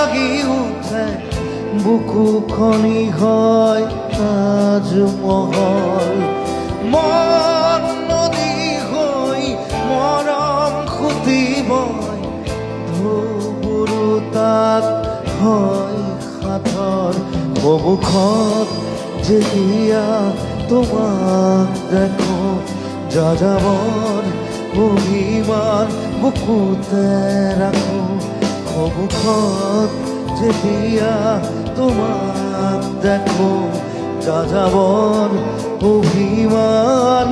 জাগি উঠে বুকুখনি হয় তাজমহল মন নদী হৈ মৰম খুটি বয় ধুবুৰু তাত হয় সাঁথৰ সন্মুখত যেতিয়া তোমাক দেখো যাযাবৰ অভিমান বুকুতে ৰাখো সন্মুখত যেতিয়া তোমাক দেখো যাযাবৰ অভিমান